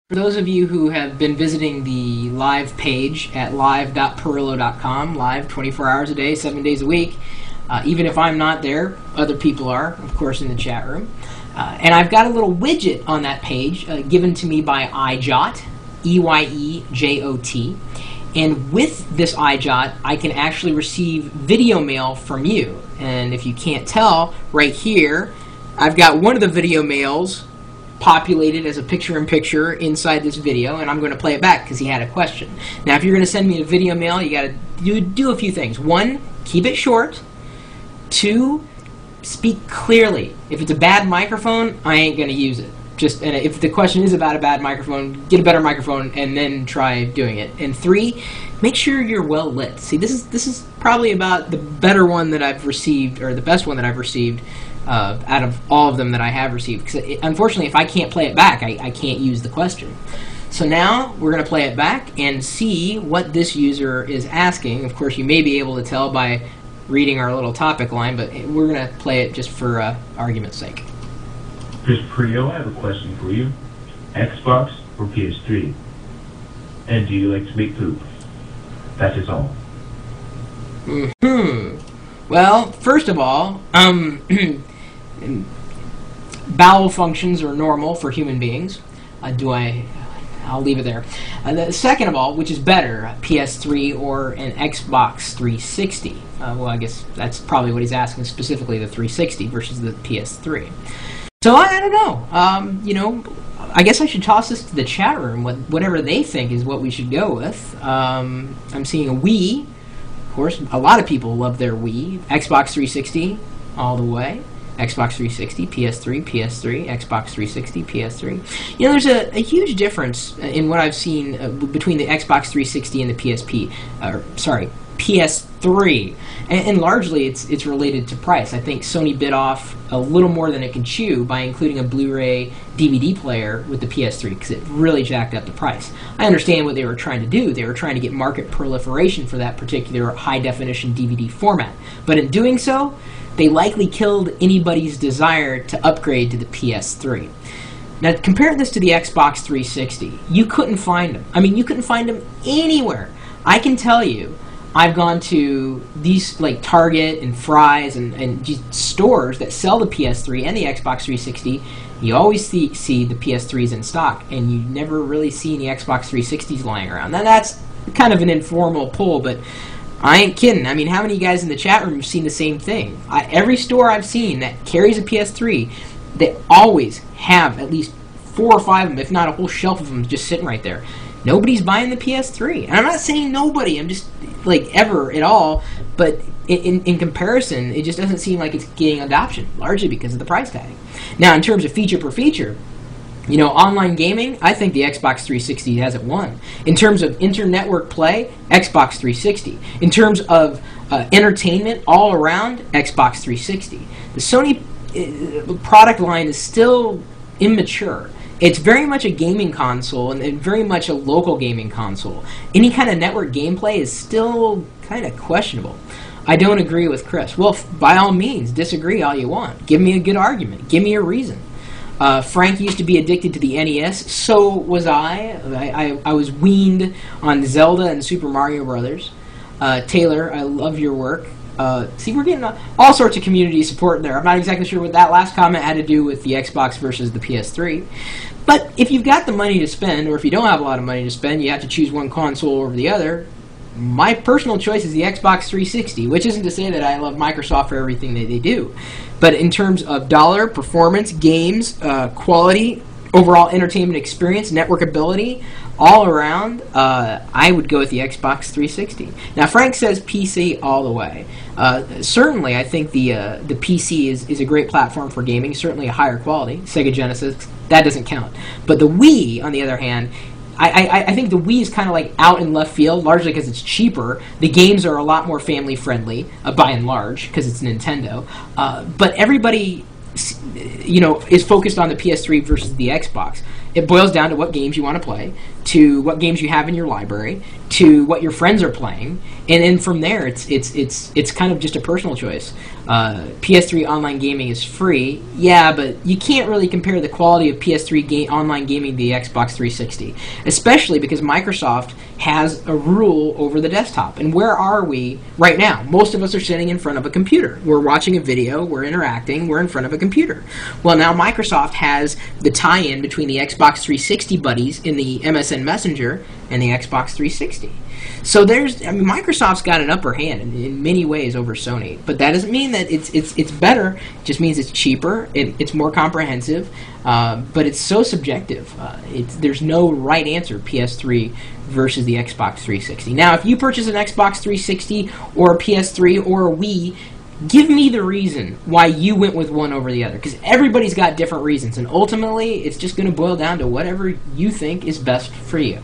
For those of you who have been visiting the live page at live.perillo.com, live 24 hours a day, 7 days a week, even if I'm not there, other people are, of course, in the chat room. And I've got a little widget on that page given to me by iJot, E-Y-E-J-O-T. And with this iJot, I can actually receive video mail from you. And if you can't tell, right here, I've got one of the video mails populated as a picture-in-picture inside this video, and I'm going to play it back because he had a question. Now, if you're going to send me a video mail, you got to do a few things. One, keep it short. Two, speak clearly. If it's a bad microphone, I ain't going to use it. And if the question is about a bad microphone, get a better microphone and then try doing it. And three, make sure you're well lit. See, this is probably about the better one that I've received, or the best one that I've received out of all of them that I have received. Because unfortunately, if I can't play it back, I can't use the question. So now we're going to play it back and see what this user is asking. Of course, you may be able to tell by reading our little topic line, but we're going to play it just for argument's sake. Chris Prio, I have a question for you. Xbox or PS3? And do you like to make poop? That is all. Well, first of all, bowel functions are normal for human beings. I'll leave it there. Second of all, which is better, PS3 or an Xbox 360? Well, I guess that's probably what he's asking, specifically the 360 versus the PS3. So I don't know. You know, I guess I should toss this to the chat room. Whatever they think is what we should go with. I'm seeing a Wii. Of course, a lot of people love their Wii. Xbox 360 all the way. Xbox 360, PS3, PS3, Xbox 360, PS3. You know, there's a huge difference in what I've seen between the Xbox 360 and the PS3. And largely it's related to price. I think Sony bit off a little more than it could chew by including a Blu-ray DVD player with the PS3 because it really jacked up the price. I understand what they were trying to do. They were trying to get market proliferation for that particular high-definition DVD format. But in doing so, they likely killed anybody's desire to upgrade to the PS3. Now, compare this to the Xbox 360. You couldn't find them. I mean, you couldn't find them anywhere. I can tell you, I've gone to these like Target and Fry's and stores that sell the PS3 and the Xbox 360. You always see the PS3s in stock, and you never really see any Xbox 360s lying around. Now, that's kind of an informal poll, but I ain't kidding. I mean, how many guys in the chat room have seen the same thing? Every store I've seen that carries a PS3, they always have at least 4 or 5 of them, if not a whole shelf of them, just sitting right there. Nobody's buying the PS3. And I'm not saying nobody, I'm just, like, ever at all, but in comparison, it just doesn't seem like it's getting adoption, largely because of the price tag. Now, in terms of feature per feature, you know, online gaming, I think the Xbox 360 has it won. In terms of inter-network play, Xbox 360. In terms of entertainment all around, Xbox 360. The Sony product line is still immature. It's very much a gaming console and very much a local gaming console. Any kind of network gameplay is still kind of questionable. I don't agree with Chris. Well, by all means, disagree all you want. Give me a good argument. Give me a reason. Frank used to be addicted to the NES. So was I. I was weaned on Zelda and Super Mario Brothers. Taylor, I love your work. See, we're getting all sorts of community support there. I'm not exactly sure what that last comment had to do with the Xbox versus the PS3. But if you've got the money to spend, or if you don't have a lot of money to spend, you have to choose one console over the other. My personal choice is the Xbox 360, which isn't to say that I love Microsoft for everything that they do. But in terms of dollar, performance, games, quality, overall entertainment experience, networkability, all around, I would go with the Xbox 360. Now, Frank says PC all the way. Certainly, I think the PC is a great platform for gaming, certainly a higher quality. Sega Genesis, that doesn't count. But the Wii, on the other hand, I think the Wii is kind of like out in left field, largely because it's cheaper. The games are a lot more family-friendly, by and large, because it's Nintendo. But everybody, you know, is focused on the PS3 versus the Xbox. It boils down to what games you want to play, to what games you have in your library, to what your friends are playing, and then from there, it's kind of just a personal choice. PS3 online gaming is free, yeah, but you can't really compare the quality of PS3 online gaming to the Xbox 360, especially because Microsoft has a rule over the desktop. And where are we right now? Most of us are sitting in front of a computer. We're watching a video, we're interacting, we're in front of a computer. Well, now Microsoft has the tie-in between the Xbox 360 buddies in the MSN Messenger and the Xbox 360. So Microsoft's got an upper hand in many ways over Sony, but that doesn't mean that it's better. It just means it's cheaper, it's more comprehensive, but it's so subjective. There's no right answer, PS3 versus the Xbox 360. Now, if you purchase an Xbox 360 or a PS3 or a Wii, give me the reason why you went with one over the other, because everybody's got different reasons, and ultimately, it's just going to boil down to whatever you think is best for you.